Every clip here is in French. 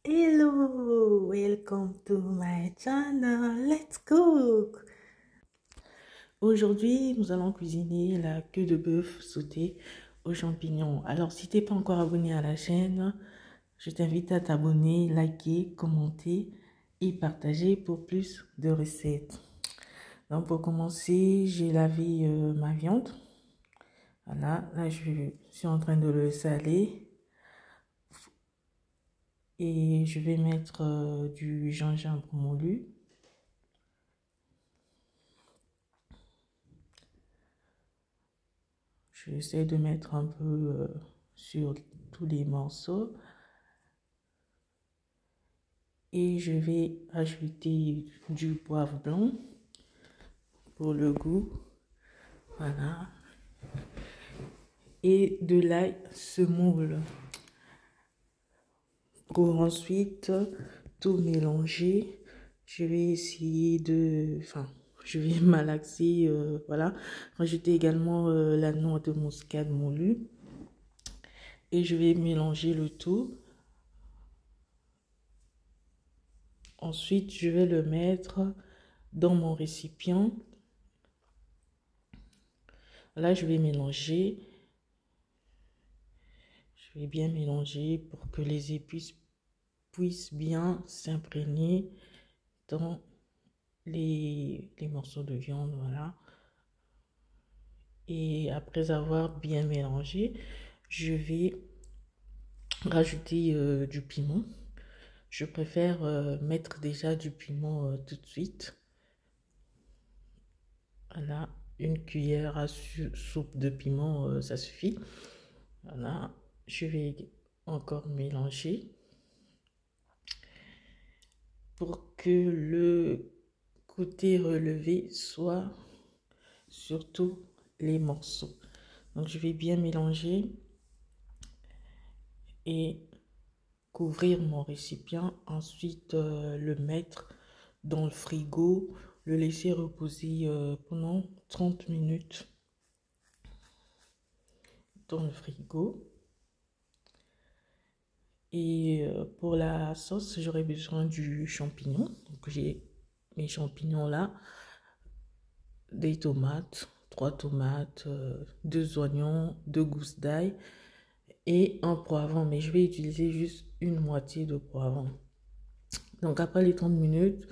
Hello, welcome to my channel. Let's cook. Aujourd'hui, nous allons cuisiner la queue de bœuf sautée aux champignons. Alors, si tu n'es pas encore abonné à la chaîne, je t'invite à t'abonner, liker, commenter et partager pour plus de recettes. Donc, pour commencer, j'ai lavé ma viande. Voilà, là, je suis en train de le saler. Et je vais mettre du gingembre moulu. J'essaie de mettre un peu sur tous les morceaux. Et je vais ajouter du poivre blanc pour le goût. Voilà. Et de l'ail semoule. Pour ensuite tout mélanger, je vais essayer de... je vais malaxer, voilà. Rajouter également la noix de muscade moulue. Et je vais mélanger le tout. Ensuite, je vais le mettre dans mon récipient. Là, je vais mélanger. Je vais bien mélanger pour que les épices puissent bien s'imprégner dans les morceaux de viande, voilà. Et après avoir bien mélangé, je vais rajouter du piment. Je préfère mettre déjà du piment tout de suite. Voilà, une cuillère à soupe de piment, ça suffit. Voilà, je vais encore mélanger pour que le côté relevé soit sur tous les morceaux. Donc, je vais bien mélanger et couvrir mon récipient. Ensuite, le mettre dans le frigo, le laisser reposer pendant 30 minutes dans le frigo. Et pour la sauce, j'aurai besoin du champignon. Donc, j'ai mes champignons là, des tomates, 3 tomates, 2 oignons, 2 gousses d'ail et un poivron. Mais je vais utiliser juste une moitié de poivron. Donc, après les 30 minutes,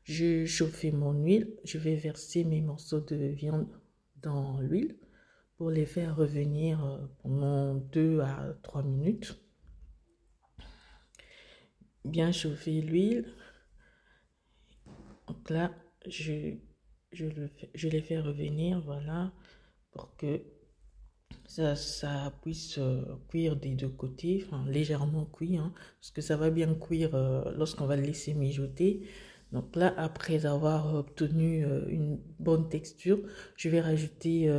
je chauffais mon huile. Je vais verser mes morceaux de viande dans l'huile pour les faire revenir pendant 2 à 3 minutes. Bien chauffer l'huile. Donc là, je les fais revenir, voilà, pour que ça puisse cuire des deux côtés, enfin légèrement cuit, hein, parce que ça va bien cuire lorsqu'on va le laisser mijoter. Donc là, après avoir obtenu une bonne texture, je vais rajouter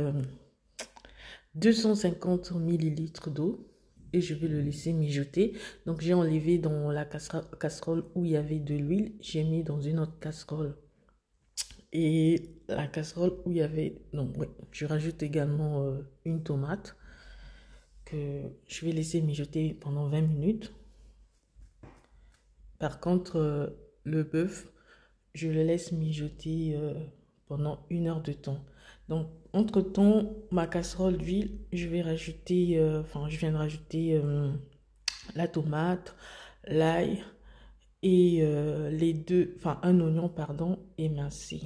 250 ml d'eau et je vais le laisser mijoter. Donc j'ai enlevé dans la casserole où il y avait de l'huile, j'ai mis dans une autre casserole. Et la casserole où il y avait... Donc ouais, je rajoute également une tomate que je vais laisser mijoter pendant 20 minutes. Par contre, le bœuf, je le laisse mijoter pendant 1 heure de temps. Donc, entre-temps, ma casserole d'huile, je vais rajouter, je viens de rajouter la tomate, l'ail et un oignon, pardon, émincé.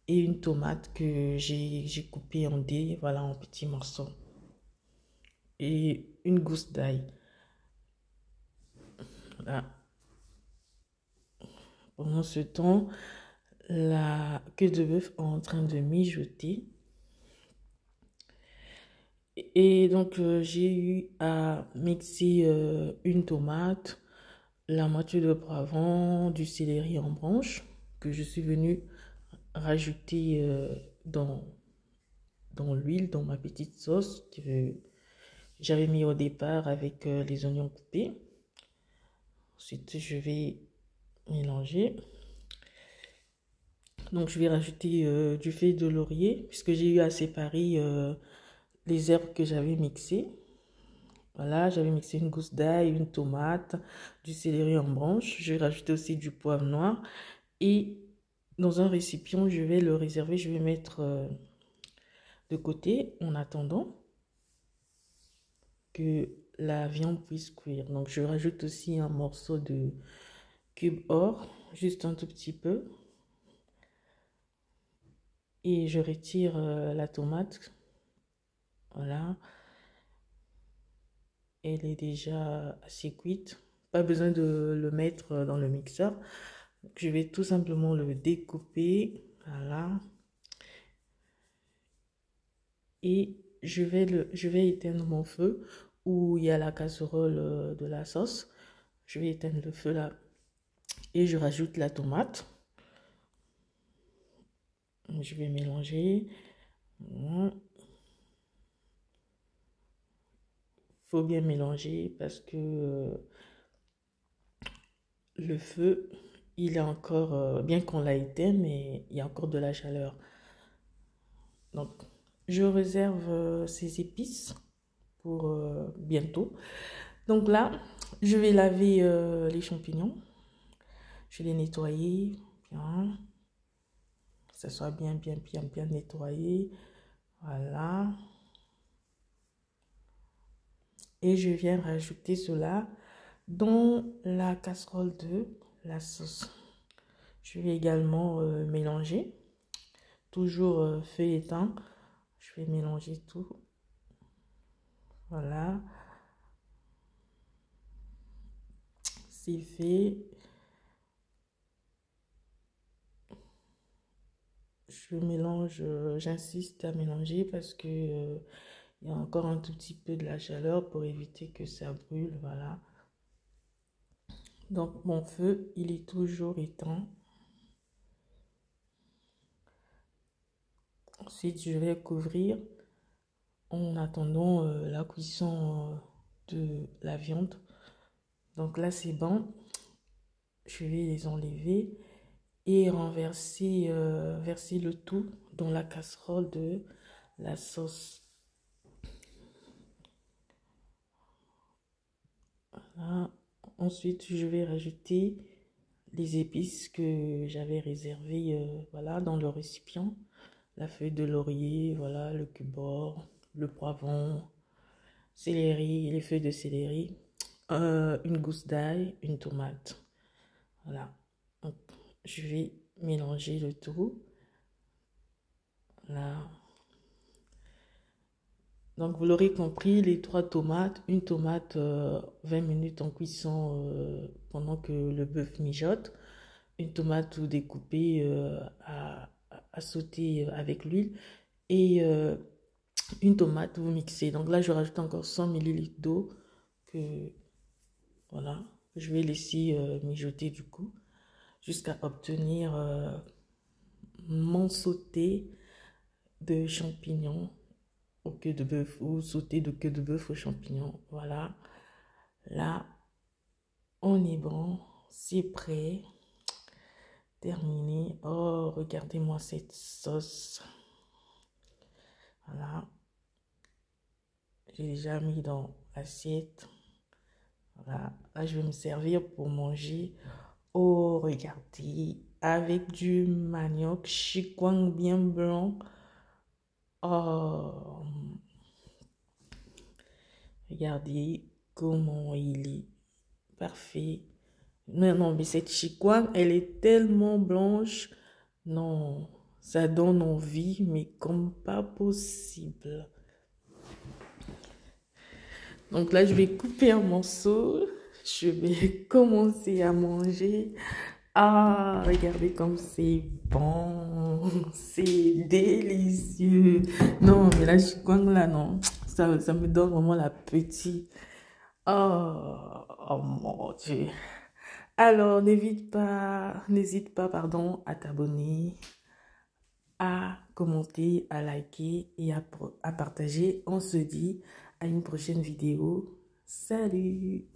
Et une tomate que j'ai coupée en dés, voilà, en petits morceaux. Et une gousse d'ail. Voilà. Pendant ce temps, la queue de bœuf est en train de mijoter. Et donc, j'ai eu à mixer une tomate, la moitié de poivron, du céleri en branches que je suis venue rajouter dans l'huile, dans ma petite sauce que j'avais mis au départ avec les oignons coupés. Ensuite, je vais mélanger. Donc, je vais rajouter du feuille de laurier puisque j'ai eu à séparer les herbes que j'avais mixées. Voilà, j'avais mixé une gousse d'ail, une tomate, du céleri en branche. J'ai rajouté aussi du poivre noir. Et dans un récipient, je vais le réserver. Je vais mettre de côté en attendant que la viande puisse cuire. Donc, je rajoute aussi un morceau de cube or, juste un tout petit peu. Et je retire la tomate. Voilà. Elle est déjà assez cuite. Pas besoin de le mettre dans le mixeur. Je vais tout simplement le découper. Voilà. Et je vais éteindre mon feu où il y a la casserole de la sauce. Je vais éteindre le feu là. Et je rajoute la tomate. Je vais mélanger. Faut bien mélanger parce que le feu, il est encore, bien qu'on l'a éteint, mais il y a encore de la chaleur. Donc, je réserve ces épices pour bientôt. Donc là, je vais laver les champignons. Je vais les nettoyer bien. Que ça soit bien nettoyé. Voilà. Et je viens rajouter cela dans la casserole de la sauce. Je vais également mélanger. Toujours feu éteint. Je vais mélanger tout. Voilà. C'est fait. Je mélange, j'insiste à mélanger parce que il y a encore un tout petit peu de la chaleur pour éviter que ça brûle. Voilà. Donc mon feu, il est toujours éteint. Ensuite, je vais couvrir en attendant la cuisson de la viande. Donc là, c'est bon. Je vais les enlever et renverser, verser le tout dans la casserole de la sauce. Voilà. Ensuite, je vais rajouter les épices que j'avais réservées voilà, dans le récipient. La feuille de laurier, voilà, le cubord, le poivron, céleri, les feuilles de céleri, une gousse d'ail, une tomate. Voilà. Donc, je vais mélanger le tout. Là. Donc, vous l'aurez compris, les 3 tomates, une tomate 20 minutes en cuisson pendant que le bœuf mijote, une tomate découpée à sauter avec l'huile et une tomate vous mixez. Donc là, je rajoute encore 100 ml d'eau que voilà, je vais laisser mijoter du coup jusqu'à obtenir mon sauté de champignons au queue de bœuf ou sauté de queue de bœuf aux champignons. Voilà, là, on est bon, c'est prêt, terminé. Oh, regardez-moi cette sauce. Voilà, j'ai déjà mis dans l'assiette. Voilà, là, je vais me servir pour manger. Oh, regardez, avec du manioc chikwang bien blanc. Oh, regardez comment il est parfait. Non, mais cette chikwang, elle est tellement blanche. Non, ça donne envie, mais comme pas possible. Donc là, je vais couper un morceau. Je vais commencer à manger. Ah, regardez comme c'est bon. C'est délicieux. Non, mais la chikwang là, non. Ça me donne vraiment l'appétit. Oh, oh mon Dieu. Alors, n'hésite pas, pardon, à t'abonner, à commenter, à liker et à partager. On se dit à une prochaine vidéo. Salut!